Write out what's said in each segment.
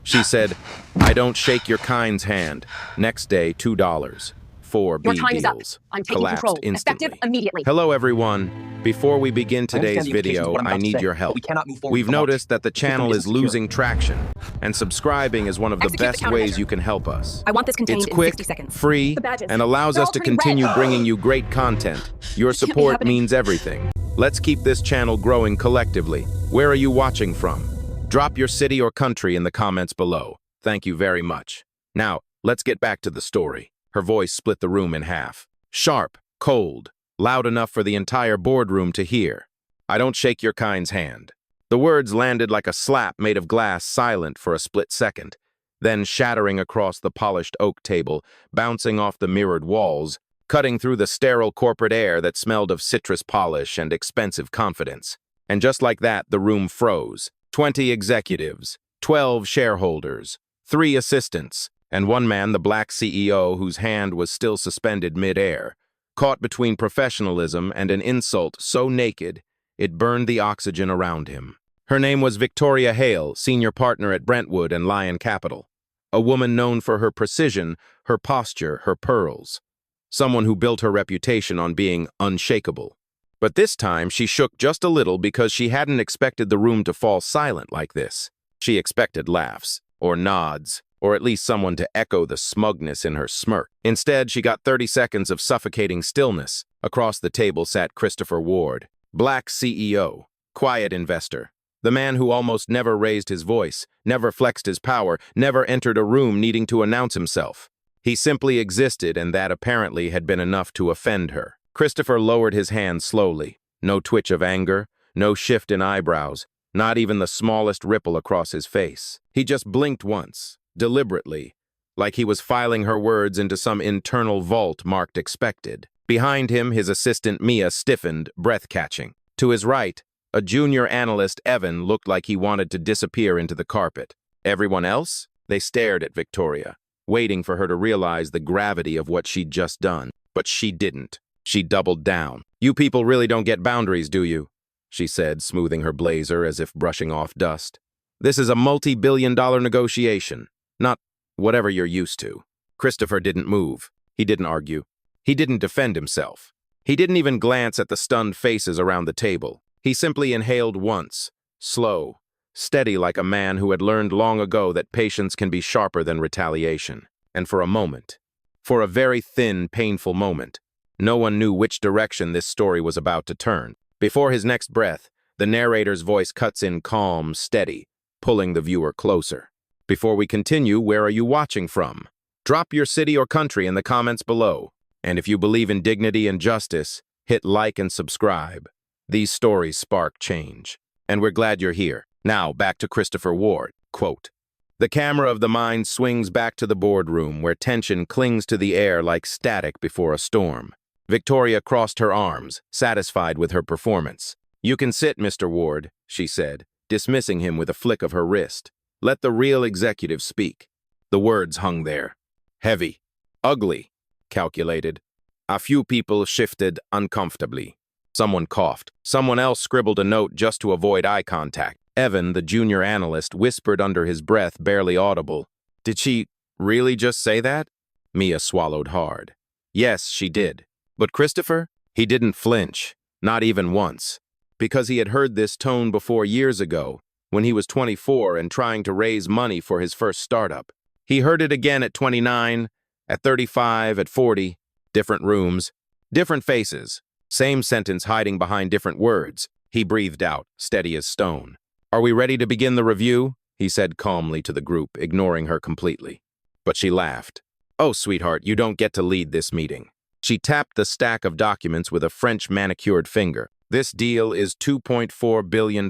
She said, "I don't shake your kind's hand." Next day, $2. 4 Your B time is up. deals. I'm taking Collapsed control. instantly. Effective immediately. Hello, everyone. Before we begin I understand today's the implications of video, what I'm I about to need say, your but help. we cannot move forward We've with the launch. noticed that the The system channel is isn't secure. losing traction, and subscribing is one of the Execute the best ways countermeasure. you can help us. I want this contained It's in quick, 60 seconds. free, The badges. and allows They're us all to turning continue red. bringing you great content. Your This can't be support happening. means everything. Let's keep this channel growing collectively. Where are you watching from? Drop your city or country in the comments below. Thank you very much. Now, let's get back to the story. Her voice split the room in half. Sharp, cold, loud enough for the entire boardroom to hear. "I don't shake your kind's hand." The words landed like a slap made of glass, silent for a split second, then shattering across the polished oak table, bouncing off the mirrored walls, cutting through the sterile corporate air that smelled of citrus polish and expensive confidence. And just like that, the room froze. 20 executives, 12 shareholders, 3 assistants, and one man, the black CEO, whose hand was still suspended mid-air, caught between professionalism and an insult so naked it burned the oxygen around him. Her name was Victoria Hale, senior partner at Brentwood and Lyon Capital, a woman known for her precision, her posture, her pearls, someone who built her reputation on being unshakable. But this time she shook just a little because she hadn't expected the room to fall silent like this. She expected laughs, or nods, or at least someone to echo the smugness in her smirk. Instead, she got 30 seconds of suffocating stillness. Across the table sat Christopher Ward, black CEO, quiet investor, the man who almost never raised his voice, never flexed his power, never entered a room needing to announce himself. He simply existed, and that apparently had been enough to offend her. Christopher lowered his hand slowly. No twitch of anger, no shift in eyebrows, not even the smallest ripple across his face. He just blinked once, deliberately, like he was filing her words into some internal vault marked expected. Behind him, his assistant Mia stiffened, breath-catching. To his right, a junior analyst, Evan, looked like he wanted to disappear into the carpet. Everyone else? They stared at Victoria, waiting for her to realize the gravity of what she'd just done. But she didn't. She doubled down. "You people really don't get boundaries, do you?" she said, smoothing her blazer as if brushing off dust. "This is a multi-billion-dollar negotiation, not whatever you're used to." Christopher didn't move. He didn't argue. He didn't defend himself. He didn't even glance at the stunned faces around the table. He simply inhaled once, slow, steady like a man who had learned long ago that patience can be sharper than retaliation. And for a moment, for a very thin, painful moment, no one knew which direction this story was about to turn. Before his next breath, the narrator's voice cuts in calm, steady, pulling the viewer closer. "Before we continue, where are you watching from? Drop your city or country in the comments below. And if you believe in dignity and justice, hit like and subscribe. These stories spark change. And we're glad you're here." Now, back to Christopher Ward. Quote, "The camera of the mind swings back to the boardroom where tension clings to the air like static before a storm. Victoria crossed her arms, satisfied with her performance. "You can sit, Mr. Ward," she said, dismissing him with a flick of her wrist. "Let the real executive speak." The words hung there. Heavy. Ugly. Calculated. A few people shifted uncomfortably. Someone coughed. Someone else scribbled a note just to avoid eye contact. Evan, the junior analyst, whispered under his breath, barely audible. "Did she really just say that?" Mia swallowed hard. Yes, she did. But Christopher? He didn't flinch. Not even once. Because he had heard this tone before years ago, when he was 24 and trying to raise money for his first startup. He heard it again at 29, at 35, at 40. Different rooms, different faces. Same sentence hiding behind different words. He breathed out, steady as stone. "Are we ready to begin the review?" he said calmly to the group, ignoring her completely. But she laughed. "Oh, sweetheart, you don't get to lead this meeting." She tapped the stack of documents with a French manicured finger. "This deal is $2.4 billion.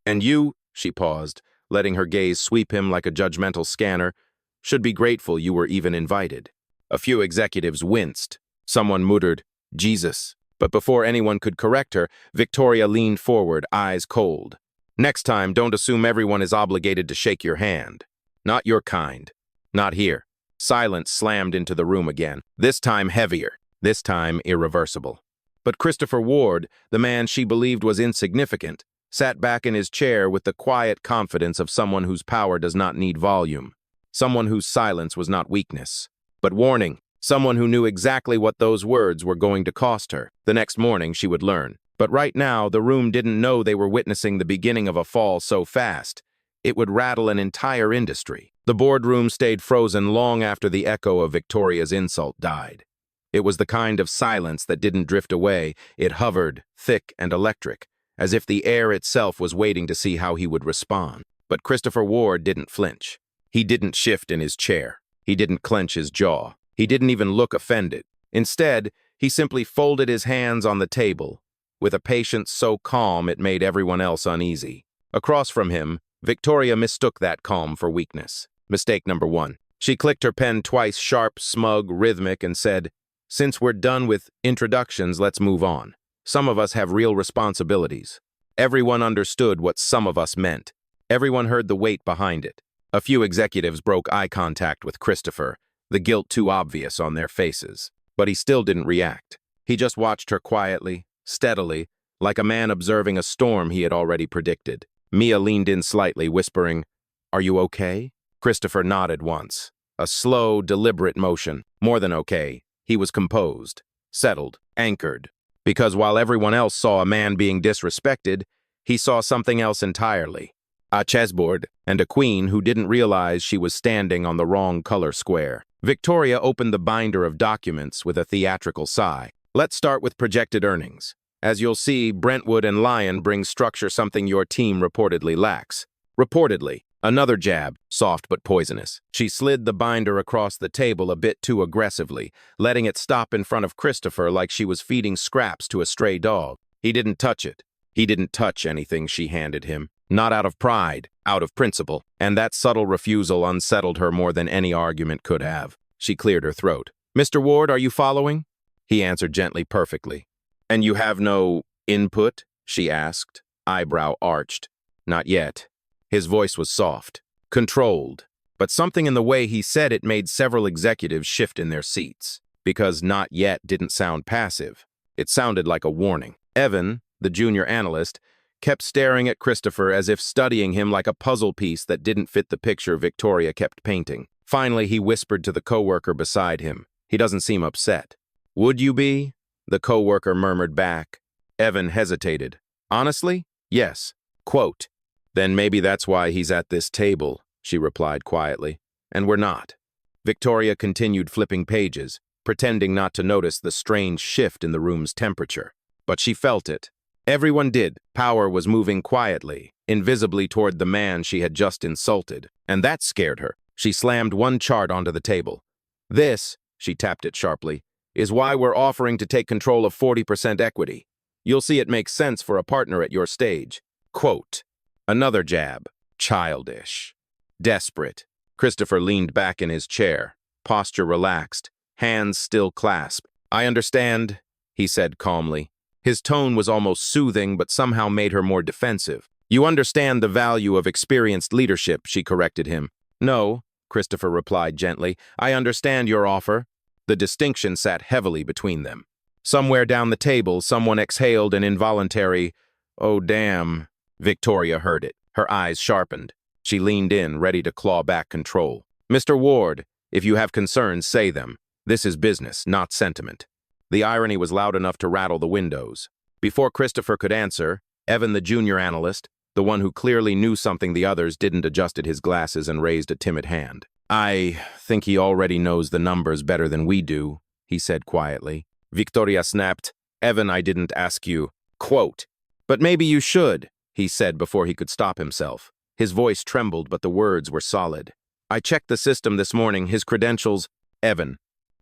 And you," she paused, letting her gaze sweep him like a judgmental scanner, "should be grateful you were even invited." A few executives winced. Someone muttered, "Jesus." But before anyone could correct her, Victoria leaned forward, eyes cold. "Next time, don't assume everyone is obligated to shake your hand. Not your kind. Not here." Silence slammed into the room again, this time heavier, this time irreversible. But Christopher Ward, the man she believed was insignificant, sat back in his chair with the quiet confidence of someone whose power does not need volume, someone whose silence was not weakness. But warning, someone who knew exactly what those words were going to cost her. The next morning she would learn. But right now, the room didn't know they were witnessing the beginning of a fall so fast. It would rattle an entire industry. The boardroom stayed frozen long after the echo of Victoria's insult died. It was the kind of silence that didn't drift away. It hovered, thick and electric, as if the air itself was waiting to see how he would respond. But Christopher Ward didn't flinch. He didn't shift in his chair. He didn't clench his jaw. He didn't even look offended. Instead, he simply folded his hands on the table, with a patience so calm it made everyone else uneasy. Across from him, Victoria mistook that calm for weakness. Mistake number one. She clicked her pen twice, sharp, smug, rhythmic, and said, "Since we're done with introductions, let's move on. Some of us have real responsibilities." Everyone understood what some of us meant. Everyone heard the weight behind it. A few executives broke eye contact with Christopher, the guilt too obvious on their faces. But he still didn't react. He just watched her quietly, steadily, like a man observing a storm he had already predicted. Mia leaned in slightly, whispering, "Are you okay?" Christopher nodded once. A slow, deliberate motion. More than okay. He was composed, settled, anchored. Because while everyone else saw a man being disrespected, he saw something else entirely. A chessboard, and a queen who didn't realize she was standing on the wrong color square. Victoria opened the binder of documents with a theatrical sigh. Let's start with projected earnings. As you'll see, Brentwood and Lyon bring structure something your team reportedly lacks. Reportedly. Another jab, soft but poisonous. She slid the binder across the table a bit too aggressively, letting it stop in front of Christopher like she was feeding scraps to a stray dog. He didn't touch it. He didn't touch anything she handed him. Not out of pride, out of principle. And that subtle refusal unsettled her more than any argument could have. She cleared her throat. "Mr. Ward, are you following?" He answered gently, perfectly. "And you have no input?" she asked, eyebrow arched. "Not yet." His voice was soft, controlled, but something in the way he said it made several executives shift in their seats. Because "not yet" didn't sound passive. It sounded like a warning. Evan, the junior analyst, kept staring at Christopher as if studying him like a puzzle piece that didn't fit the picture Victoria kept painting. Finally, he whispered to the coworker beside him. "He doesn't seem upset." "Would you be?" the coworker murmured back. Evan hesitated. "Honestly? Yes." Quote, "Then maybe that's why he's at this table," she replied quietly. "And we're not." Victoria continued flipping pages, pretending not to notice the strange shift in the room's temperature. But she felt it. Everyone did. Power was moving quietly, invisibly toward the man she had just insulted. And that scared her. She slammed one chart onto the table. "This," she tapped it sharply, "is why we're offering to take control of 40% equity. You'll see it makes sense for a partner at your stage." Quote. Another jab. Childish. Desperate. Christopher leaned back in his chair, posture relaxed, hands still clasped. "I understand," he said calmly. His tone was almost soothing, but somehow made her more defensive. "You understand the value of experienced leadership," she corrected him. "No," Christopher replied gently. "I understand your offer." The distinction sat heavily between them. Somewhere down the table, someone exhaled an involuntary, "Oh, damn." Victoria heard it. Her eyes sharpened. She leaned in, ready to claw back control. "Mr. Ward, if you have concerns, say them. This is business, not sentiment." The irony was loud enough to rattle the windows. Before Christopher could answer, Evan, the junior analyst, the one who clearly knew something the others didn't, adjusted his glasses and raised a timid hand. "I think he already knows the numbers better than we do," he said quietly. Victoria snapped, "Evan, I didn't ask you." Quote, "But maybe you should," he said before he could stop himself. His voice trembled, but the words were solid. "I checked the system this morning. His credentials—" "Evan."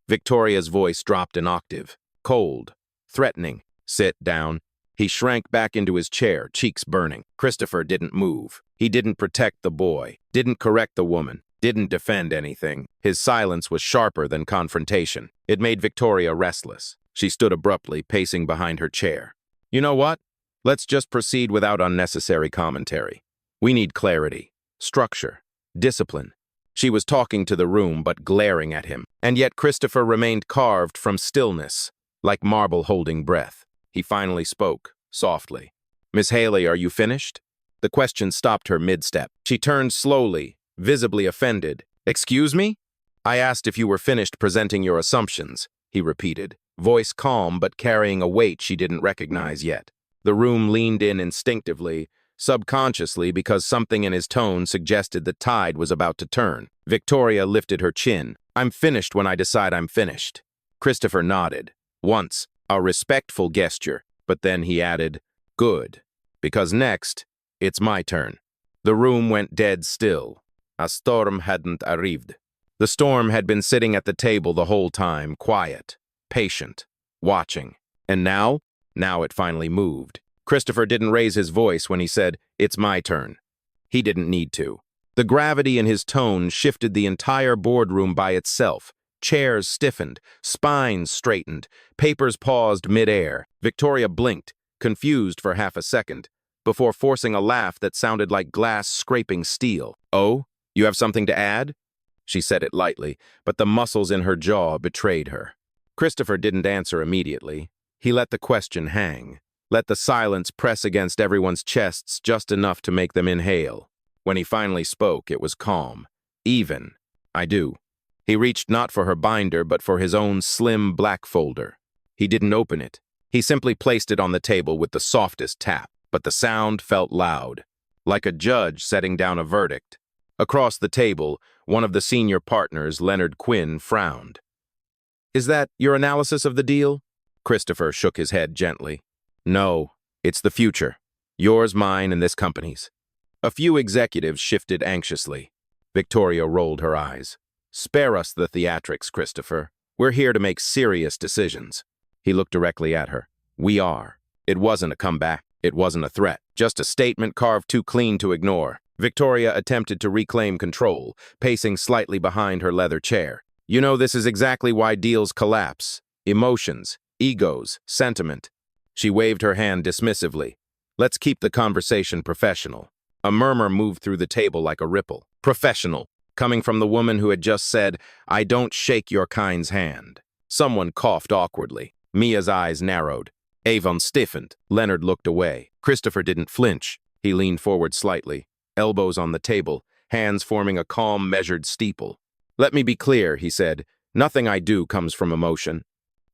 Victoria's voice dropped an octave. Cold. Threatening. "Sit down." He shrank back into his chair, cheeks burning. Christopher didn't move. He didn't protect the boy, didn't correct the woman, didn't defend anything. His silence was sharper than confrontation. It made Victoria restless. She stood abruptly, pacing behind her chair. "You know what? Let's just proceed without unnecessary commentary. We need clarity, structure, discipline." She was talking to the room, but glaring at him. And yet Christopher remained carved from stillness, like marble holding breath. He finally spoke, softly. Miss Haley, are you finished? The question stopped her mid-step. She turned slowly, visibly offended. Excuse me? I asked if you were finished presenting your assumptions, he repeated, voice calm but carrying a weight she didn't recognize yet. The room leaned in instinctively, subconsciously because something in his tone suggested the tide was about to turn. Victoria lifted her chin. I'm finished when I decide I'm finished. Christopher nodded. Once, a respectful gesture, but then he added, good, because next, it's my turn. The room went dead still. A storm hadn't arrived. The storm had been sitting at the table the whole time, quiet, patient, watching. And now it finally moved. Christopher didn't raise his voice when he said, it's my turn. He didn't need to. The gravity in his tone shifted the entire boardroom by itself. Chairs stiffened, spines straightened, papers paused mid-air. Victoria blinked, confused for half a second, before forcing a laugh that sounded like glass scraping steel. Oh, you have something to add? She said it lightly, but the muscles in her jaw betrayed her. Christopher didn't answer immediately. He let the question hang, let the silence press against everyone's chests just enough to make them inhale. When he finally spoke, it was calm. Even. I do. He reached not for her binder, but for his own slim black folder. He didn't open it. He simply placed it on the table with the softest tap, but the sound felt loud, like a judge setting down a verdict. Across the table, one of the senior partners, Leonard Quinn, frowned. Is that your analysis of the deal? Christopher shook his head gently. No, it's the future. Yours, mine, and this company's. A few executives shifted anxiously. Victoria rolled her eyes. Spare us the theatrics, Christopher. We're here to make serious decisions. He looked directly at her. We are. It wasn't a comeback. It wasn't a threat. Just a statement carved too clean to ignore. Victoria attempted to reclaim control, pacing slightly behind her leather chair. You know, this is exactly why deals collapse. Emotions, egos, sentiment. She waved her hand dismissively. Let's keep the conversation professional. A murmur moved through the table like a ripple. Professional, coming from the woman who had just said, I don't shake your kind's hand. Someone coughed awkwardly. Mia's eyes narrowed. Avon stiffened. Leonard looked away. Christopher didn't flinch. He leaned forward slightly, elbows on the table, hands forming a calm, measured steeple. Let me be clear, he said. Nothing I do comes from emotion.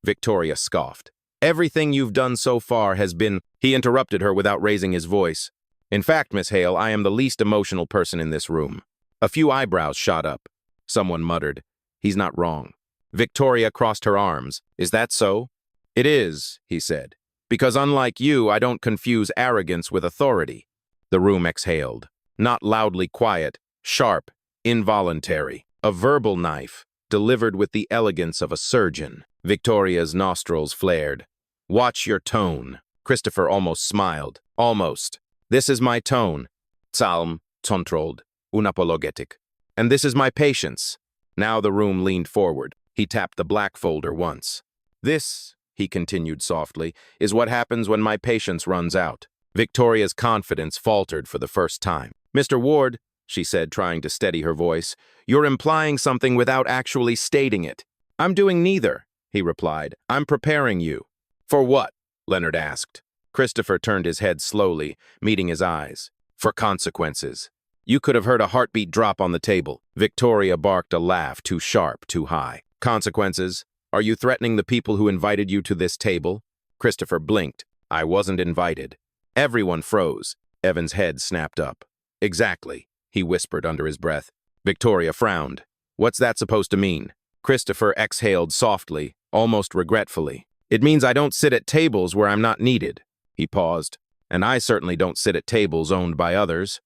Victoria scoffed. Everything you've done so far has been... He interrupted her without raising his voice. In fact, Miss Hale, I am the least emotional person in this room. A few eyebrows shot up. Someone muttered. He's not wrong. Victoria crossed her arms. Is that so? It is, he said. Because unlike you, I don't confuse arrogance with authority. The room exhaled. Not loudly quiet, sharp, involuntary. A verbal knife, delivered with the elegance of a surgeon. Victoria's nostrils flared. Watch your tone. Christopher almost smiled. Almost. This is my tone. Psalm, controlled, unapologetic. And this is my patience. Now the room leaned forward. He tapped the black folder once. This, he continued softly, is what happens when my patience runs out. Victoria's confidence faltered for the first time. Mr. Ward, she said, trying to steady her voice, you're implying something without actually stating it. I'm doing neither, he replied. I'm preparing you. For what? Leonard asked. Christopher turned his head slowly, meeting his eyes. For consequences. You could have heard a heartbeat drop on the table. Victoria barked a laugh, too sharp, too high. Consequences? Are you threatening the people who invited you to this table? Christopher blinked. I wasn't invited. Everyone froze. Evan's head snapped up. Exactly, he whispered under his breath. Victoria frowned. What's that supposed to mean? Christopher exhaled softly, almost regretfully. It means I don't sit at tables where I'm not needed. He paused. And I certainly don't sit at tables owned by others.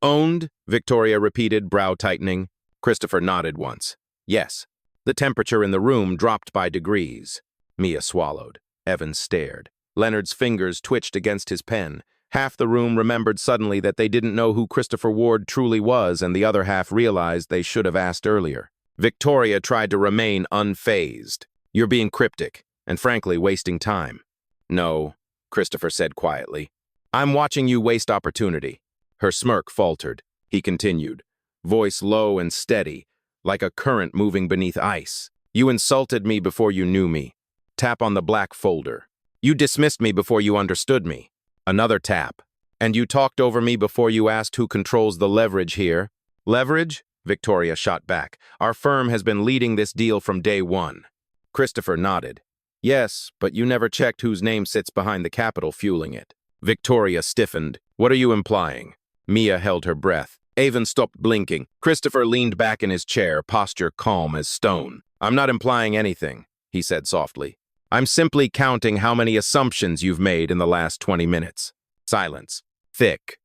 Owned? Victoria repeated, brow tightening. Christopher nodded once. Yes. The temperature in the room dropped by degrees. Mia swallowed. Evan stared. Leonard's fingers twitched against his pen. Half the room remembered suddenly that they didn't know who Christopher Ward truly was, and the other half realized they should have asked earlier. Victoria tried to remain unfazed. You're being cryptic, and frankly wasting time. No, Christopher said quietly. I'm watching you waste opportunity. Her smirk faltered. He continued, voice low and steady, like a current moving beneath ice. You insulted me before you knew me. Tap on the black folder. You dismissed me before you understood me. Another tap. And you talked over me before you asked who controls the leverage here. Leverage? Victoria shot back. Our firm has been leading this deal from day one. Christopher nodded. Yes, but you never checked whose name sits behind the capital fueling it. Victoria stiffened. What are you implying? Mia held her breath. Avon stopped blinking. Christopher leaned back in his chair, posture calm as stone. I'm not implying anything, he said softly. I'm simply counting how many assumptions you've made in the last 20 minutes. Silence. Thick.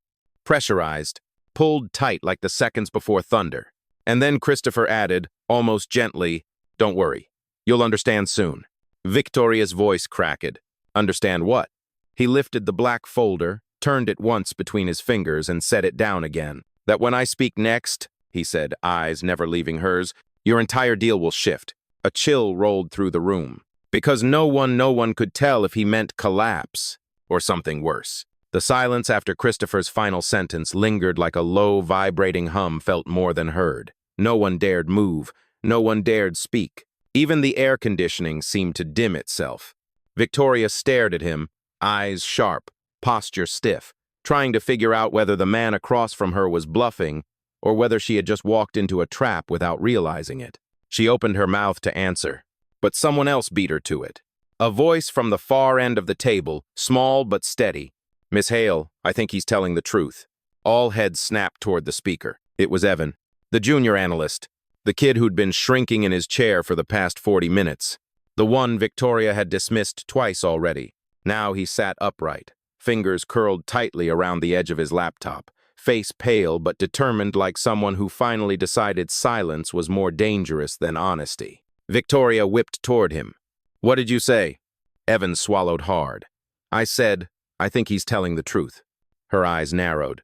Pressurized. Pulled tight like the seconds before thunder. And then Christopher added, almost gently, don't worry. You'll understand soon. Victoria's voice cracked. Understand what? He lifted the black folder, turned it once between his fingers and set it down again. That when I speak next, he said, eyes never leaving hers, your entire deal will shift. A chill rolled through the room. Because no one could tell if he meant collapse or something worse. The silence after Christopher's final sentence lingered like a low, vibrating hum felt more than heard. No one dared move. No one dared speak. Even the air conditioning seemed to dim itself. Victoria stared at him, eyes sharp, posture stiff, trying to figure out whether the man across from her was bluffing or whether she had just walked into a trap without realizing it. She opened her mouth to answer, but someone else beat her to it. A voice from the far end of the table, small but steady. Miss Hale, I think he's telling the truth. All heads snapped toward the speaker. It was Evan, the junior analyst, the kid who'd been shrinking in his chair for the past 40 minutes. The one Victoria had dismissed twice already. Now he sat upright, fingers curled tightly around the edge of his laptop, face pale but determined like someone who finally decided silence was more dangerous than honesty. Victoria whipped toward him. What did you say? Evan swallowed hard. I said, I think he's telling the truth. Her eyes narrowed.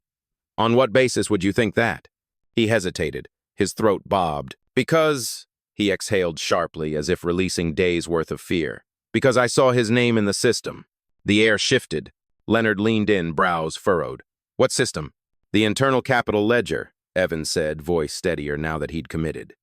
On what basis would you think that? He hesitated. His throat bobbed. Because, he exhaled sharply as if releasing days' worth of fear. Because I saw his name in the system. The air shifted. Leonard leaned in, brows furrowed. What system? The internal capital ledger, Evan said, voice steadier now that he'd committed.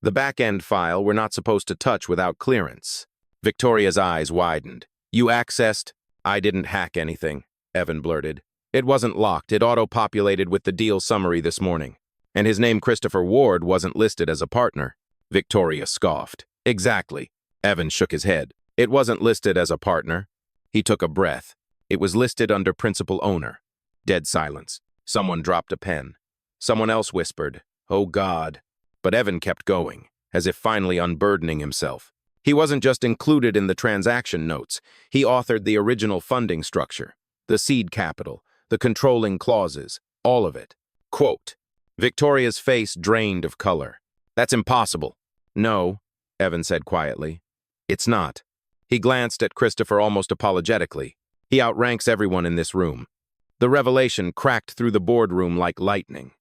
The back-end file we're not supposed to touch without clearance. Victoria's eyes widened. You accessed? I didn't hack anything, Evan blurted. It wasn't locked. It auto-populated with the deal summary this morning. And his name Christopher Ward wasn't listed as a partner. Victoria scoffed. Exactly. Evan shook his head. It wasn't listed as a partner. He took a breath. It was listed under principal owner. Dead silence. Someone dropped a pen. Someone else whispered, Oh God. But Evan kept going, as if finally unburdening himself. He wasn't just included in the transaction notes. He authored the original funding structure, the seed capital, the controlling clauses, all of it. Quote, Victoria's face drained of color. That's impossible. No, Evan said quietly. It's not. He glanced at Christopher almost apologetically. He outranks everyone in this room. The revelation cracked through the boardroom like lightning.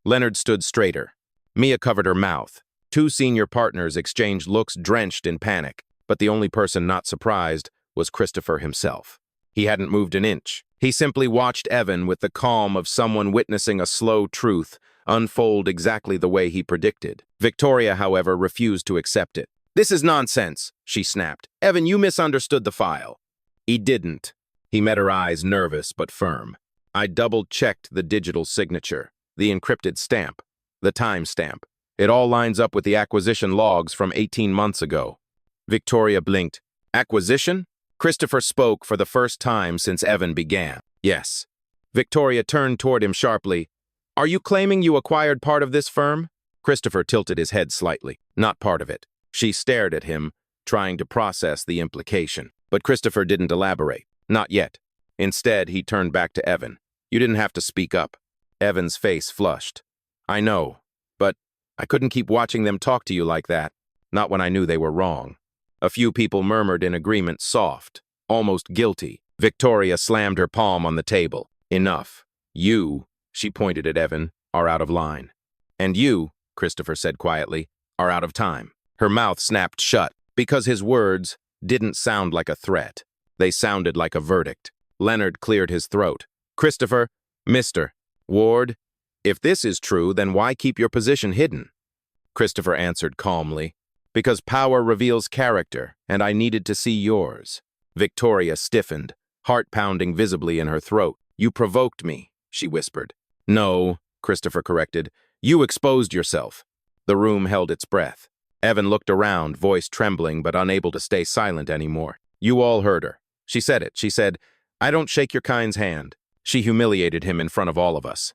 Leonard stood straighter. Mia covered her mouth. Two senior partners exchanged looks drenched in panic, but the only person not surprised was Christopher himself. He hadn't moved an inch. He simply watched Evan with the calm of someone witnessing a slow truth unfold exactly the way he predicted. Victoria, however, refused to accept it. This is nonsense, she snapped. Evan, you misunderstood the file. He didn't. He met her eyes, nervous but firm. I double-checked the digital signature, the encrypted stamp, the timestamp. It all lines up with the acquisition logs from 18 months ago. Victoria blinked. Acquisition? Christopher spoke for the first time since Evan began. Yes. Victoria turned toward him sharply. Are you claiming you acquired part of this firm? Christopher tilted his head slightly. Not part of it. She stared at him, trying to process the implication. But Christopher didn't elaborate. Not yet. Instead, he turned back to Evan. You didn't have to speak up. Evan's face flushed. I know, but I couldn't keep watching them talk to you like that. Not when I knew they were wrong. A few people murmured in agreement, soft, almost guilty. Victoria slammed her palm on the table. Enough. You, she pointed at Evan, are out of line. And you, Christopher said quietly, are out of time. Her mouth snapped shut, because his words didn't sound like a threat. They sounded like a verdict. Leonard cleared his throat. Christopher, Mr. Ward, if this is true, then why keep your position hidden? Christopher answered calmly. Because power reveals character, and I needed to see yours. Victoria stiffened, heart pounding visibly in her throat. You provoked me, she whispered. No, Christopher corrected. You exposed yourself. The room held its breath. Evan looked around, voice trembling but unable to stay silent anymore. You all heard her. She said it. She said, I don't shake your kind's hand. She humiliated him in front of all of us.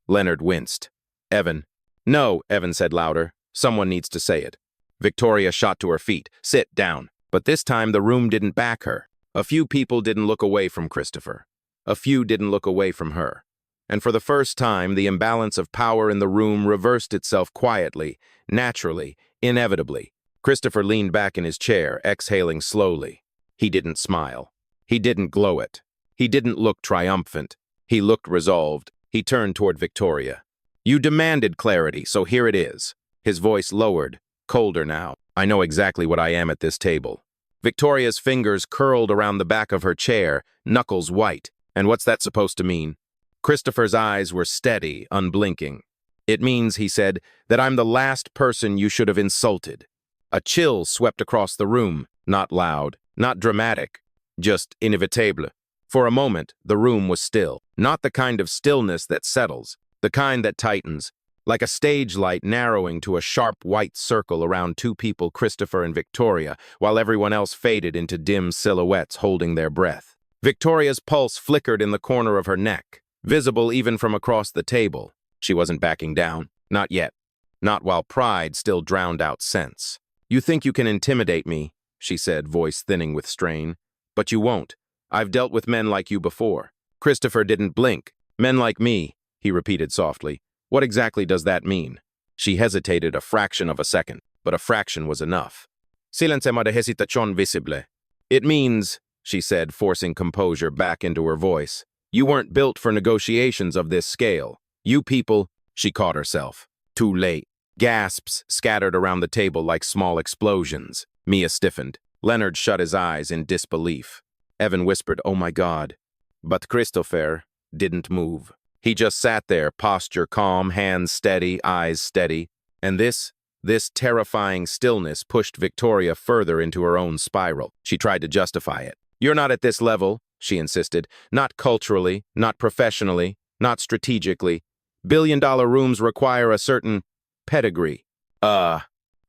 Leonard winced. Evan. No, Evan said louder. Someone needs to say it. Victoria shot to her feet. Sit down. But this time the room didn't back her. A few people didn't look away from Christopher. A few didn't look away from her. And for the first time, the imbalance of power in the room reversed itself quietly, naturally, inevitably. Christopher leaned back in his chair, exhaling slowly. He didn't smile. He didn't glow it. He didn't look triumphant. He looked resolved. He turned toward Victoria. You demanded clarity, so here it is. His voice lowered, colder now. I know exactly what I am at this table. Victoria's fingers curled around the back of her chair, knuckles white. And what's that supposed to mean? Christopher's eyes were steady, unblinking. It means, he said, that I'm the last person you should have insulted. A chill swept across the room, not loud, not dramatic, just inevitable. For a moment, the room was still, not the kind of stillness that settles, the kind that tightens, like a stage light narrowing to a sharp white circle around two people, Christopher and Victoria, while everyone else faded into dim silhouettes holding their breath. Victoria's pulse flickered in the corner of her neck, visible even from across the table. She wasn't backing down, not yet, not while pride still drowned out sense. You think you can intimidate me, she said, voice thinning with strain. But you won't. I've dealt with men like you before. Christopher didn't blink. Men like me, he repeated softly. What exactly does that mean? She hesitated a fraction of a second, but a fraction was enough. Silencema de hesitación visible. It means, she said, forcing composure back into her voice, you weren't built for negotiations of this scale. You people, she caught herself. Too late. Gasps scattered around the table like small explosions. Mia stiffened. Leonard shut his eyes in disbelief. Evan whispered, oh my God. But Christopher didn't move. He just sat there, posture calm, hands steady, eyes steady. And this terrifying stillness pushed Victoria further into her own spiral. She tried to justify it. You're not at this level, she insisted. Not culturally, not professionally, not strategically. Billion-dollar rooms require a certain pedigree. Her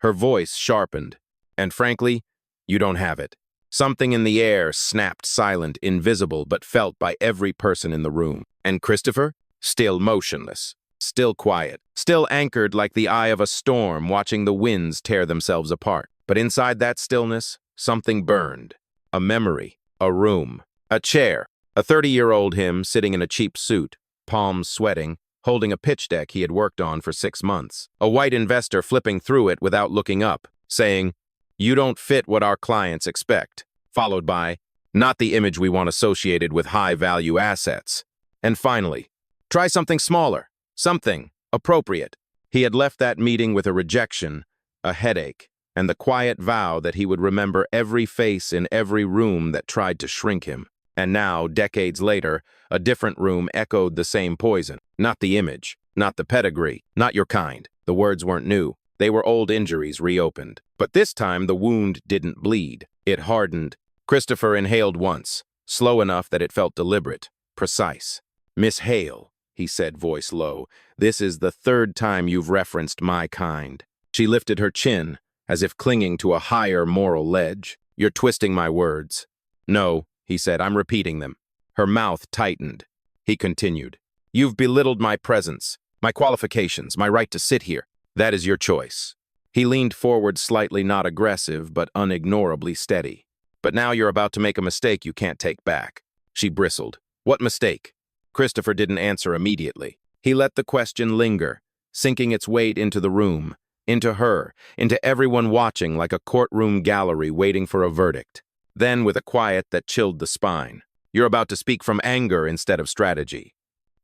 voice sharpened. And frankly, you don't have it. Something in the air snapped silent, invisible, but felt by every person in the room. And Christopher? Still motionless, still quiet, still anchored like the eye of a storm watching the winds tear themselves apart. But inside that stillness, something burned. A memory, a room, a chair, a 30-year-old him sitting in a cheap suit, palms sweating, holding a pitch deck he had worked on for 6 months. A white investor flipping through it without looking up, saying, you don't fit what our clients expect, followed by, not the image we want associated with high-value assets. And finally, try something smaller, something appropriate. He had left that meeting with a rejection, a headache, and the quiet vow that he would remember every face in every room that tried to shrink him. And now, decades later, a different room echoed the same poison. Not the image, not the pedigree, not your kind. The words weren't new. They were old injuries reopened. But this time, the wound didn't bleed. It hardened. Christopher inhaled once, slow enough that it felt deliberate, precise. Miss Hale, he said, voice low, this is the 3rd time you've referenced my kind. She lifted her chin, as if clinging to a higher moral ledge. You're twisting my words. No, he said, I'm repeating them. Her mouth tightened. He continued. You've belittled my presence, my qualifications, my right to sit here. That is your choice. He leaned forward slightly, not aggressive, but unignorably steady. But now you're about to make a mistake you can't take back. She bristled. What mistake? Christopher didn't answer immediately. He let the question linger, sinking its weight into the room, into her, into everyone watching like a courtroom gallery waiting for a verdict. Then, with a quiet that chilled the spine, you're about to speak from anger instead of strategy.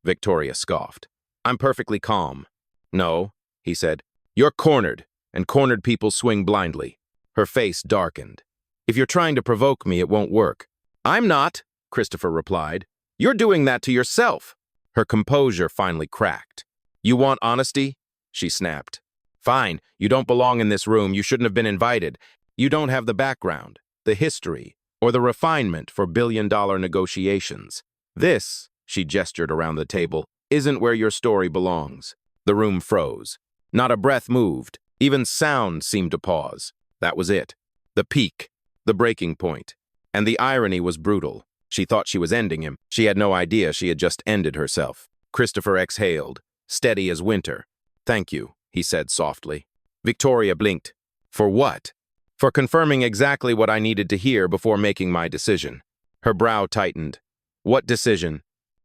Victoria scoffed. I'm perfectly calm. No, he said. You're cornered, and cornered people swing blindly. Her face darkened. If you're trying to provoke me, it won't work. I'm not, Christopher replied. You're doing that to yourself. Her composure finally cracked. You want honesty? She snapped. Fine, you don't belong in this room. You shouldn't have been invited. You don't have the background, the history, or the refinement for billion-dollar negotiations. This, she gestured around the table, isn't where your story belongs. The room froze. Not a breath moved. Even sound seemed to pause. That was it. The peak. The breaking point. And the irony was brutal. She thought she was ending him. She had no idea she had just ended herself. Christopher exhaled, steady as winter. Thank you, he said softly. Victoria blinked. For what? For confirming exactly what I needed to hear before making my decision. Her brow tightened. What decision?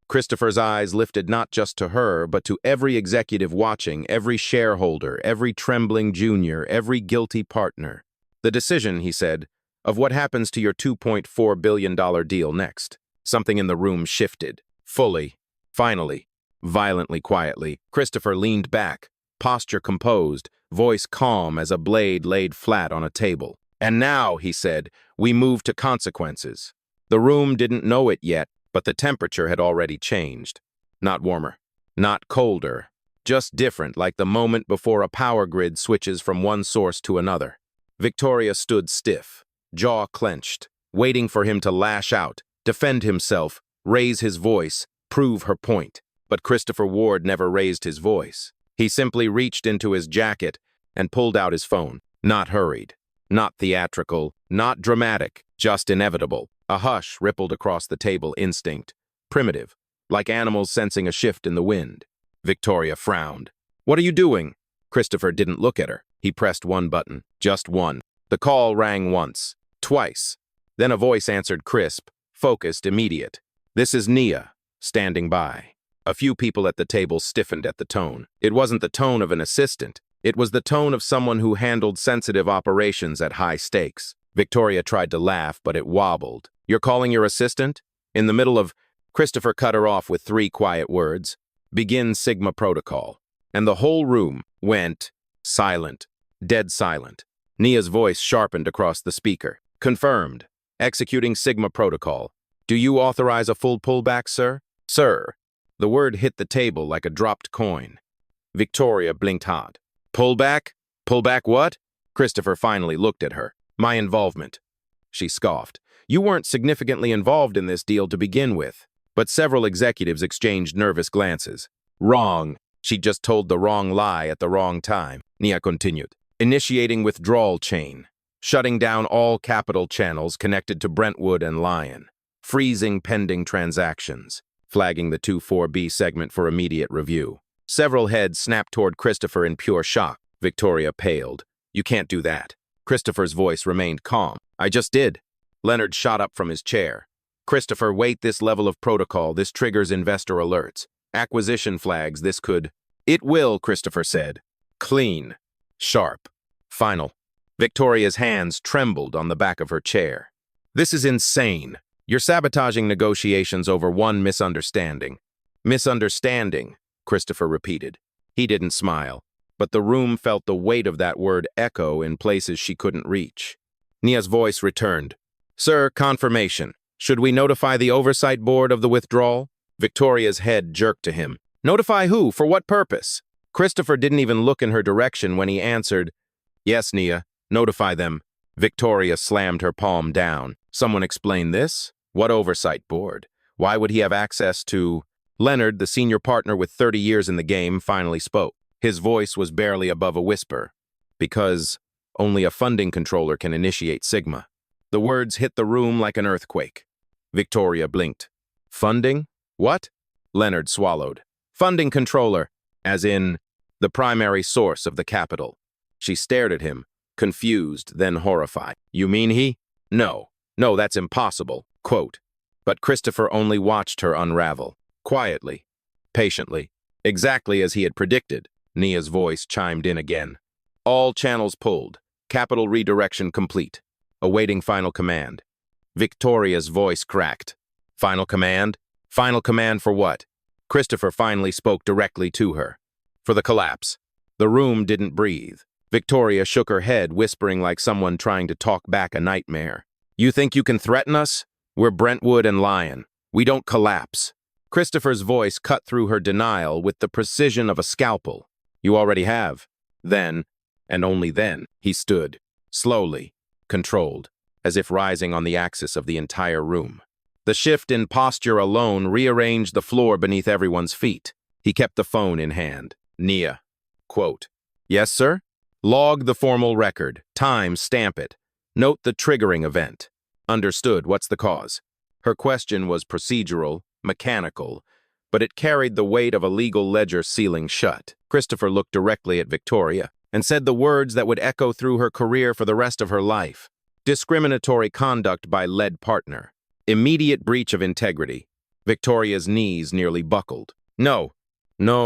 Christopher's eyes lifted not just to her, but to every executive watching, every shareholder, every trembling junior, every guilty partner. The decision, he said, of what happens to your $2.4 billion deal next. Something in the room shifted. Fully. Finally. Violently quietly. Christopher leaned back, posture composed, voice calm as a blade laid flat on a table. And now, he said, we move to consequences. The room didn't know it yet, but the temperature had already changed. Not warmer. Not colder. Just different, like the moment before a power grid switches from one source to another. Victoria stood stiff, jaw clenched, waiting for him to lash out, defend himself, raise his voice, prove her point. But Christopher Ward never raised his voice. He simply reached into his jacket and pulled out his phone. Not hurried, not theatrical, not dramatic, just inevitable. A hush rippled across the table, instinct, primitive, like animals sensing a shift in the wind. Victoria frowned. What are you doing? Christopher didn't look at her. He pressed one button, just one. The call rang once, twice. Then a voice answered crisp, focused, immediate. This is Nia, standing by. A few people at the table stiffened at the tone. It wasn't the tone of an assistant. It was the tone of someone who handled sensitive operations at high stakes. Victoria tried to laugh, but it wobbled. You're calling your assistant? In the middle of... Christopher cut her off with 3 quiet words. Begin Sigma protocol. And the whole room went silent. Dead silent. Nia's voice sharpened across the speaker. Confirmed. Executing Sigma protocol. Do you authorize a full pullback, sir? Sir. The word hit the table like a dropped coin. Victoria blinked hard. Pullback? Pullback what? Christopher finally looked at her. My involvement. She scoffed. You weren't significantly involved in this deal to begin with. But several executives exchanged nervous glances. Wrong. She just told the wrong lie at the wrong time. Nia continued. Initiating withdrawal chain. Shutting down all capital channels connected to Brentwood and Lion. Freezing pending transactions. Flagging the 2-4B segment for immediate review. Several heads snapped toward Christopher in pure shock. Victoria paled. You can't do that. Christopher's voice remained calm. I just did. Leonard shot up from his chair. Christopher, wait, this level of protocol, this triggers investor alerts. Acquisition flags, this could... It will, Christopher said. Clean. Sharp. Final. Victoria's hands trembled on the back of her chair. This is insane. You're sabotaging negotiations over one misunderstanding. Misunderstanding, Christopher repeated. He didn't smile, but the room felt the weight of that word echo in places she couldn't reach. Nia's voice returned. Sir, confirmation. Should we notify the oversight board of the withdrawal? Victoria's head jerked to him. Notify who? For what purpose? Christopher didn't even look in her direction when he answered, Yes, Nia, notify them. Victoria slammed her palm down. Someone explain this? What oversight board? Why would he have access to... Leonard, the senior partner with 30 years in the game, finally spoke. His voice was barely above a whisper. Because only a funding controller can initiate Sigma. The words hit the room like an earthquake. Victoria blinked. Funding? What? Leonard swallowed. Funding controller, as in the primary source of the capital. She stared at him, confused, then horrified. You mean he? No, that's impossible, quote. But Christopher only watched her unravel, quietly, patiently, exactly as he had predicted. Nia's voice chimed in again. All channels pulled, capital redirection complete, awaiting final command. Victoria's voice cracked. Final command? Final command for what? Christopher finally spoke directly to her. For the collapse. The room didn't breathe. Victoria shook her head, whispering like someone trying to talk back a nightmare. You think you can threaten us? We're Brentwood and Lion. We don't collapse. Christopher's voice cut through her denial with the precision of a scalpel. You already have. Then, and only then, he stood, slowly, controlled, as if rising on the axis of the entire room. The shift in posture alone rearranged the floor beneath everyone's feet. He kept the phone in hand. Nia. Quote. Yes, sir? Log the formal record. Time, stamp it. Note the triggering event. Understood. What's the cause? Her question was procedural, mechanical, but it carried the weight of a legal ledger sealing shut. Christopher looked directly at Victoria and said the words that would echo through her career for the rest of her life. Discriminatory conduct by lead partner. Immediate breach of integrity. Victoria's knees nearly buckled. No,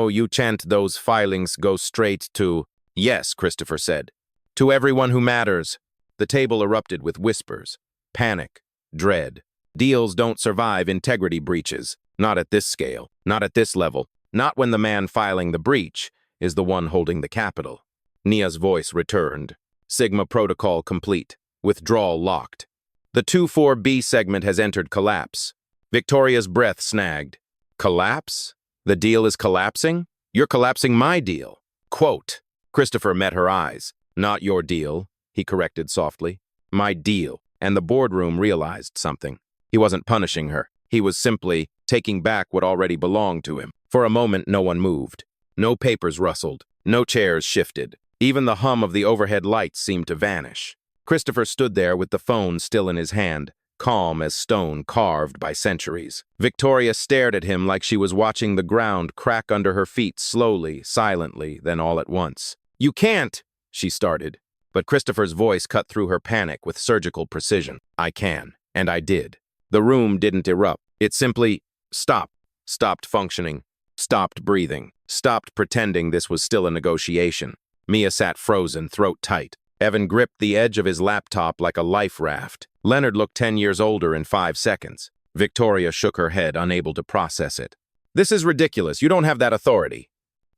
you chant those filings go straight to... Yes, Christopher said. To everyone who matters. The table erupted with whispers. Panic. Dread. Deals don't survive integrity breaches. Not at this scale. Not at this level. Not when the man filing the breach is the one holding the capital. Nia's voice returned. Sigma protocol complete. Withdrawal locked. The 2-4B segment has entered collapse. Victoria's breath snagged. Collapse? The deal is collapsing? You're collapsing my deal. Quote. Christopher met her eyes. Not your deal, he corrected softly. My deal. And the boardroom realized something. He wasn't punishing her. He was simply taking back what already belonged to him. For a moment, no one moved. No papers rustled. No chairs shifted. Even the hum of the overhead lights seemed to vanish. Christopher stood there with the phone still in his hand, calm as stone carved by centuries. Victoria stared at him like she was watching the ground crack under her feet slowly, silently, then all at once. You can't, she started. But Christopher's voice cut through her panic with surgical precision. I can, and I did. The room didn't erupt. It simply stopped functioning, stopped breathing, stopped pretending this was still a negotiation. Mia sat frozen, throat tight. Evan gripped the edge of his laptop like a life raft. Leonard looked 10 years older in 5 seconds. Victoria shook her head, unable to process it. This is ridiculous. You don't have that authority.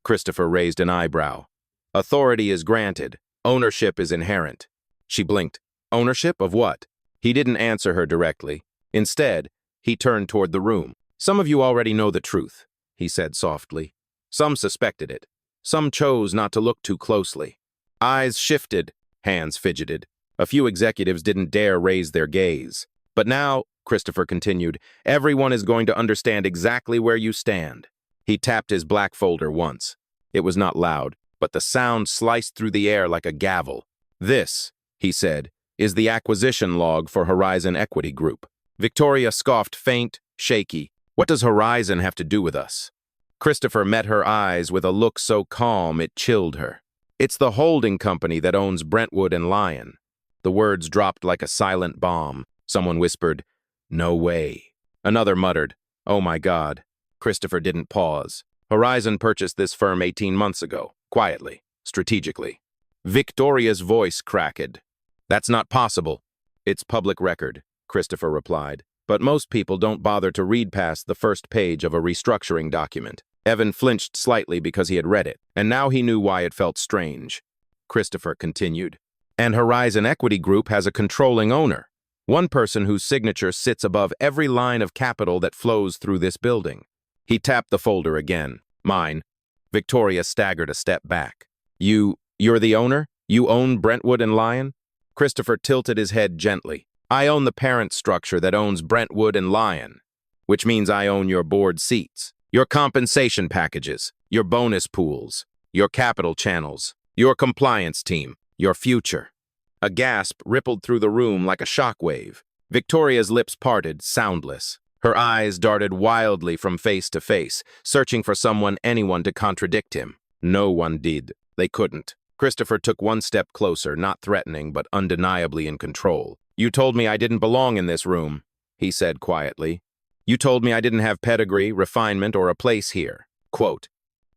Christopher raised an eyebrow. Authority is granted. Ownership is inherent. She blinked. Ownership of what? He didn't answer her directly. Instead, he turned toward the room. Some of you already know the truth, he said softly. Some suspected it. Some chose not to look too closely. Eyes shifted, hands fidgeted. A few executives didn't dare raise their gaze. But now, Christopher continued, everyone is going to understand exactly where you stand. He tapped his black folder once. It was not loud, but the sound sliced through the air like a gavel. This, he said, is the acquisition log for Horizon Equity Group. Victoria scoffed, faint, shaky. What does Horizon have to do with us? Christopher met her eyes with a look so calm it chilled her. It's the holding company that owns Brentwood and Lyon. The words dropped like a silent bomb. Someone whispered, no way. Another muttered, oh my God. Christopher didn't pause. Horizon purchased this firm 18 months ago, quietly, strategically. Victoria's voice cracked. That's not possible. It's public record, Christopher replied. But most people don't bother to read past the first page of a restructuring document. Evan flinched slightly because he had read it, and now he knew why it felt strange. Christopher continued. And Horizon Equity Group has a controlling owner. One person whose signature sits above every line of capital that flows through this building. He tapped the folder again. Mine. Victoria staggered a step back. You're the owner? You own Brentwood and Lyon? Christopher tilted his head gently. I own the parent structure that owns Brentwood and Lyon, which means I own your board seats, your compensation packages, your bonus pools, your capital channels, your compliance team, your future. A gasp rippled through the room like a shockwave. Victoria's lips parted, soundless. Her eyes darted wildly from face to face, searching for anyone to contradict him. No one did. They couldn't. Christopher took one step closer, not threatening, but undeniably in control. You told me I didn't belong in this room, he said quietly. You told me I didn't have pedigree, refinement, or a place here. Quote.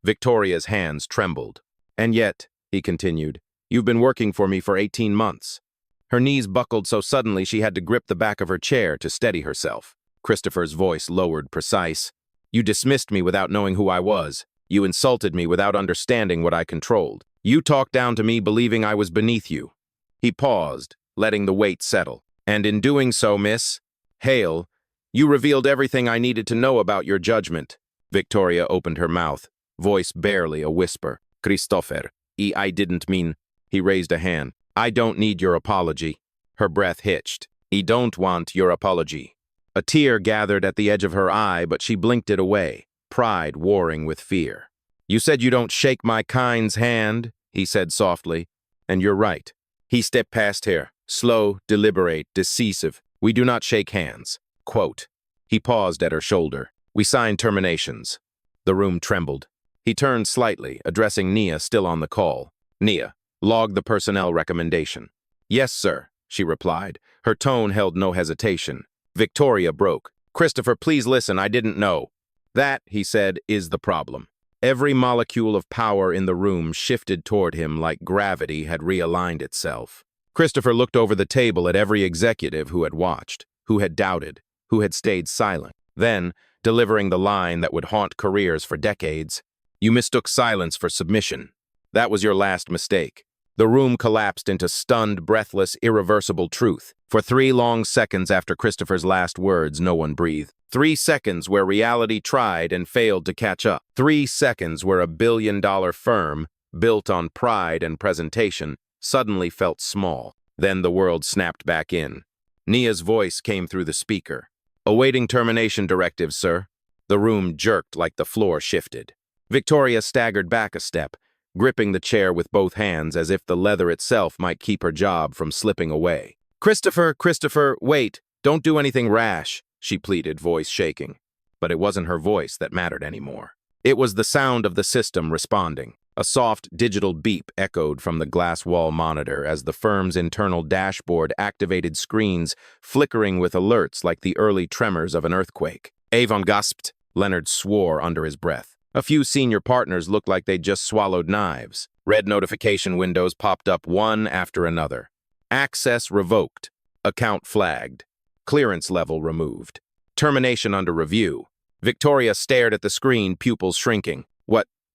Victoria's hands trembled. And yet, he continued, you've been working for me for 18 months. Her knees buckled so suddenly she had to grip the back of her chair to steady herself. Christopher's voice lowered, precise. You dismissed me without knowing who I was. You insulted me without understanding what I controlled. You talked down to me believing I was beneath you. He paused, letting the weight settle. And in doing so, Miss Hale, you revealed everything I needed to know about your judgment. Victoria opened her mouth, voice barely a whisper. Christopher, I didn't mean... He raised a hand. I don't need your apology. Her breath hitched. I don't want your apology. A tear gathered at the edge of her eye, but she blinked it away, pride warring with fear. "You said you don't shake my kind's hand," he said softly. "And you're right." He stepped past her, slow, deliberate, decisive. "We do not shake hands." Quote. He paused at her shoulder. "We signed terminations." The room trembled. He turned slightly, addressing Nia still on the call. "Nia, log the personnel recommendation." "Yes, sir," she replied. Her tone held no hesitation. Victoria broke. "Christopher, please listen, I didn't know." "That," he said, "is the problem." Every molecule of power in the room shifted toward him like gravity had realigned itself. Christopher looked over the table at every executive who had watched, who had doubted, who had stayed silent. Then, delivering the line that would haunt careers for decades, "You mistook silence for submission. That was your last mistake." The room collapsed into stunned, breathless, irreversible truth. For 3 long seconds after Christopher's last words, no one breathed. 3 seconds where reality tried and failed to catch up. 3 seconds where a billion-dollar firm, built on pride and presentation, suddenly felt small. Then the world snapped back in. Nia's voice came through the speaker. "Awaiting termination directives, sir." The room jerked like the floor shifted. Victoria staggered back a step, gripping the chair with both hands as if the leather itself might keep her job from slipping away. Christopher, wait, don't do anything rash," she pleaded, voice shaking. But it wasn't her voice that mattered anymore. It was the sound of the system responding. A soft digital beep echoed from the glass wall monitor as the firm's internal dashboard activated screens flickering with alerts like the early tremors of an earthquake. "Avon gasped," Leonard swore under his breath. A few senior partners looked like they'd just swallowed knives. Red notification windows popped up one after another. Access revoked. Account flagged. Clearance level removed. Termination under review. Victoria stared at the screen, pupils shrinking.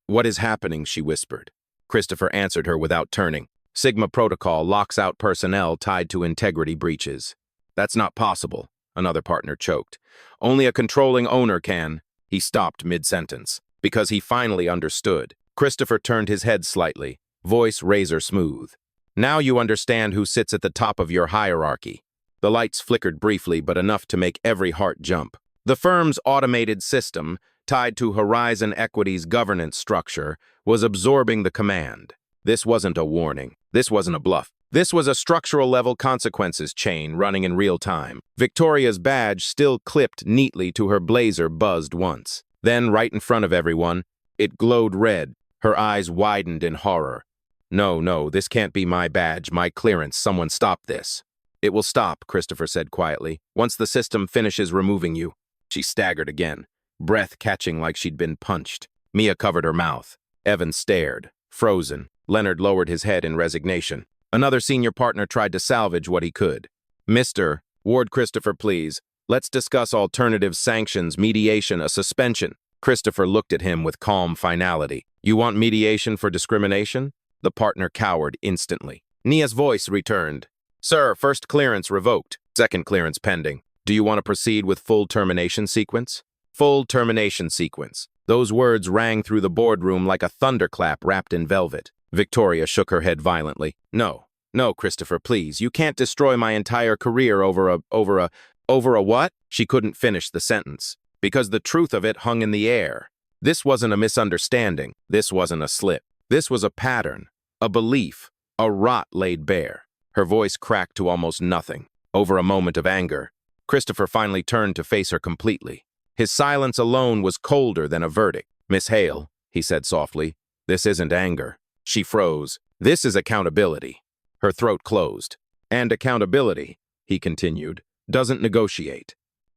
What is happening?" she whispered. Christopher answered her without turning. "Sigma protocol locks out personnel tied to integrity breaches." "That's not possible," another partner choked. "Only a controlling owner can." He stopped mid-sentence, because he finally understood. Christopher turned his head slightly, voice razor smooth. "Now you understand who sits at the top of your hierarchy." The lights flickered briefly, but enough to make every heart jump. The firm's automated system, tied to Horizon Equity's governance structure, was absorbing the command. This wasn't a warning. This wasn't a bluff. This was a structural-level consequences chain running in real time. Victoria's badge, still clipped neatly to her blazer, buzzed once. Then, right in front of everyone, it glowed red. Her eyes widened in horror. No, this can't be my badge, my clearance. Someone stop this." "It will stop," Christopher said quietly, "once the system finishes removing you." She staggered again, breath catching like she'd been punched. Mia covered her mouth. Evan stared, frozen. Leonard lowered his head in resignation. Another senior partner tried to salvage what he could. "Mr. Ward Christopher, please. Let's discuss alternative sanctions, mediation, a suspension." Christopher looked at him with calm finality. "You want mediation for discrimination?" The partner cowered instantly. Nia's voice returned. "Sir, first clearance revoked. Second clearance pending. Do you want to proceed with full termination sequence?" Full termination sequence. Those words rang through the boardroom like a thunderclap wrapped in velvet. Victoria shook her head violently. No, Christopher, please. You can't destroy my entire career over a what?" She couldn't finish the sentence, because the truth of it hung in the air. This wasn't a misunderstanding. This wasn't a slip. This was a pattern, a belief, a rot laid bare. Her voice cracked to almost nothing. Over a moment of anger, Christopher finally turned to face her completely. His silence alone was colder than a verdict. "Miss Hale," he said softly, "this isn't anger." She froze. "This is accountability." Her throat closed. "And accountability," he continued, "doesn't negotiate."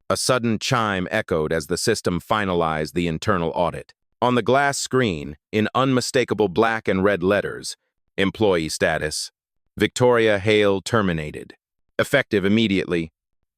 A sudden chime echoed as the system finalized the internal audit. On the glass screen, in unmistakable black and red letters, "Employee status. Victoria Hale terminated. Effective immediately.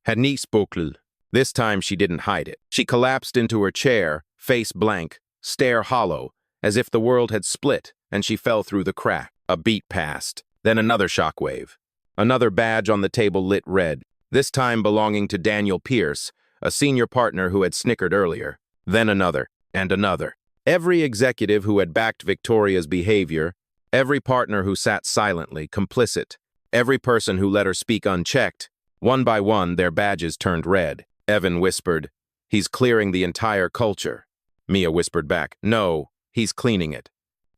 Hadnis Bokl." This time she didn't hide it. She collapsed into her chair, face blank, stare hollow, as if the world had split, and she fell through the crack. A beat passed, then another shockwave. Another badge on the table lit red, this time belonging to Daniel Pierce, a senior partner who had snickered earlier. Then another, and another. Every executive who had backed Victoria's behavior, every partner who sat silently, complicit, every person who let her speak unchecked, one by one their badges turned red. Evan whispered, "He's clearing the entire culture." Mia whispered back, "No, he's cleaning it."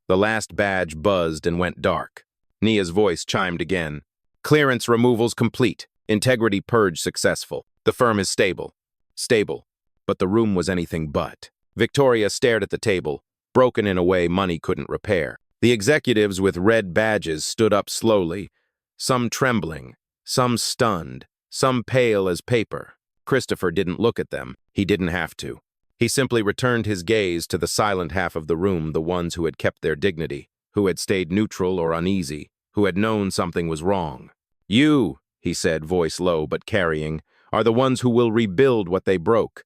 The last badge buzzed and went dark. Nia's voice chimed again. "Clearance removals complete. Integrity purge successful. The firm is stable." Stable. But the room was anything but. Victoria stared at the table, broken in a way money couldn't repair. The executives with red badges stood up slowly, some trembling, some stunned, some pale as paper. Christopher didn't look at them. He didn't have to. He simply returned his gaze to the silent half of the room, the ones who had kept their dignity, who had stayed neutral or uneasy, who had known something was wrong. "You," he said, voice low but carrying, "are the ones who will rebuild what they broke."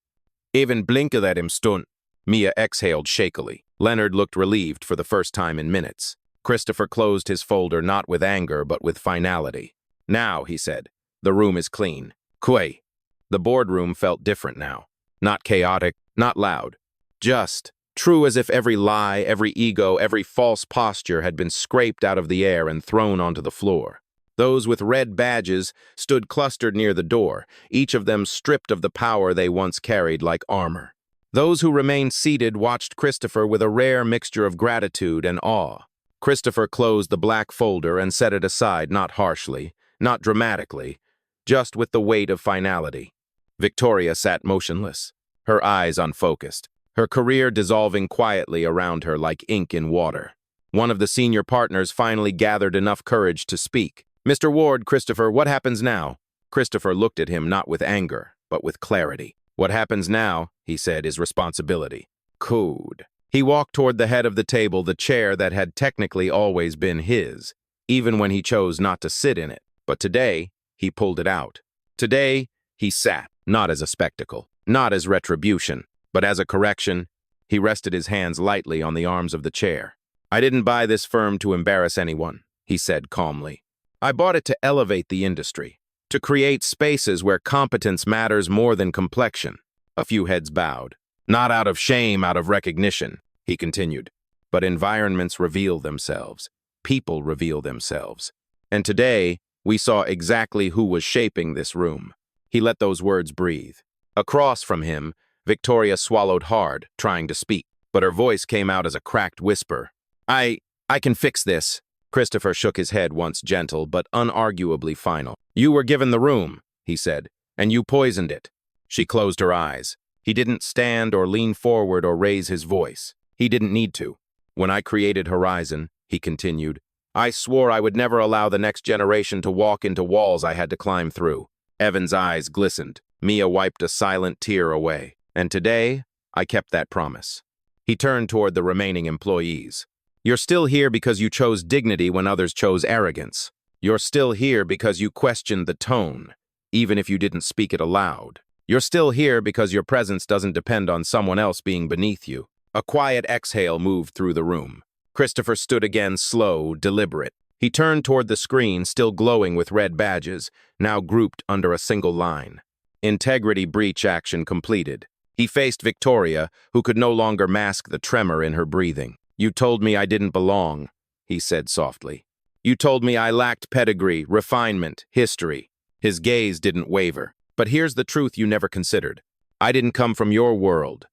"Even blinka at him stunt." Mia exhaled shakily. Leonard looked relieved for the first time in minutes. Christopher closed his folder not with anger but with finality. "Now," he said, "the room is clean." Quay. The boardroom felt different now. Not chaotic, not loud. Just, true as if every lie, every ego, every false posture had been scraped out of the air and thrown onto the floor. Those with red badges stood clustered near the door, each of them stripped of the power they once carried like armor. Those who remained seated watched Christopher with a rare mixture of gratitude and awe. Christopher closed the black folder and set it aside, not harshly, not dramatically, just with the weight of finality. Victoria sat motionless, her eyes unfocused, her career dissolving quietly around her like ink in water. One of the senior partners finally gathered enough courage to speak. "Mr. Ward, Christopher, what happens now?" Christopher looked at him not with anger, but with clarity. "What happens now," he said, "is responsibility." Code. He walked toward the head of the table, the chair that had technically always been his, even when he chose not to sit in it. But today, he pulled it out. Today, he sat, not as a spectacle, not as retribution, but as a correction. He rested his hands lightly on the arms of the chair. "I didn't buy this firm to embarrass anyone," he said calmly. "I bought it to elevate the industry, to create spaces where competence matters more than complexion." A few heads bowed. "Not out of shame, out of recognition," he continued. "But environments reveal themselves. People reveal themselves. And today, we saw exactly who was shaping this room." He let those words breathe. Across from him, Victoria swallowed hard, trying to speak, but her voice came out as a cracked whisper. I can fix this." Christopher shook his head, once gentle, but unarguably final. "You were given the room," he said, "and you poisoned it." She closed her eyes. He didn't stand or lean forward or raise his voice. He didn't need to. "When I created Horizon," he continued, "I swore I would never allow the next generation to walk into walls I had to climb through." Evan's eyes glistened. Mia wiped a silent tear away. "And today, I kept that promise." He turned toward the remaining employees. "You're still here because you chose dignity when others chose arrogance. You're still here because you questioned the tone, even if you didn't speak it aloud. You're still here because your presence doesn't depend on someone else being beneath you." A quiet exhale moved through the room. Christopher stood again, slow, deliberate. He turned toward the screen, still glowing with red badges, now grouped under a single line. Integrity breach action completed. He faced Victoria, who could no longer mask the tremor in her breathing. "You told me I didn't belong," he said softly. "You told me I lacked pedigree, refinement, history." His gaze didn't waver. "But here's the truth you never considered. I didn't come from your world.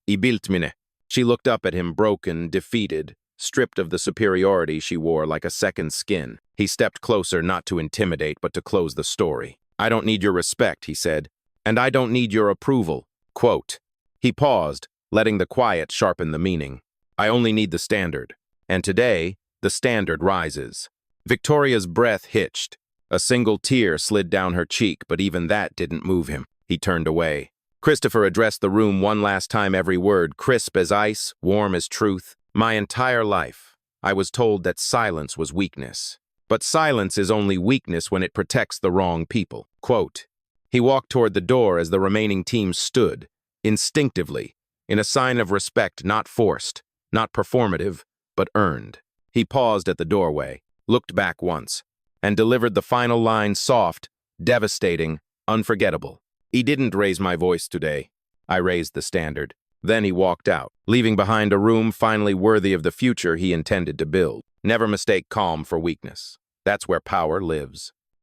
I built mine." She looked up at him, broken, defeated, stripped of the superiority she wore like a second skin. He stepped closer, not to intimidate, but to close the story. "I don't need your respect," he said, "and I don't need your approval." Quote. He paused, letting the quiet sharpen the meaning. "I only need the standard. And today, the standard rises." Victoria's breath hitched. A single tear slid down her cheek, but even that didn't move him. He turned away. Christopher addressed the room one last time, every word crisp as ice, warm as truth. "My entire life, I was told that silence was weakness. But silence is only weakness when it protects the wrong people." Quote. He walked toward the door as the remaining team stood, instinctively, in a sign of respect not forced, not performative, but earned. He paused at the doorway, looked back once, and delivered the final line soft, devastating, unforgettable. "He didn't raise my voice today. I raised the standard." Then he walked out, leaving behind a room finally worthy of the future he intended to build. Never mistake calm for weakness. That's where power lives.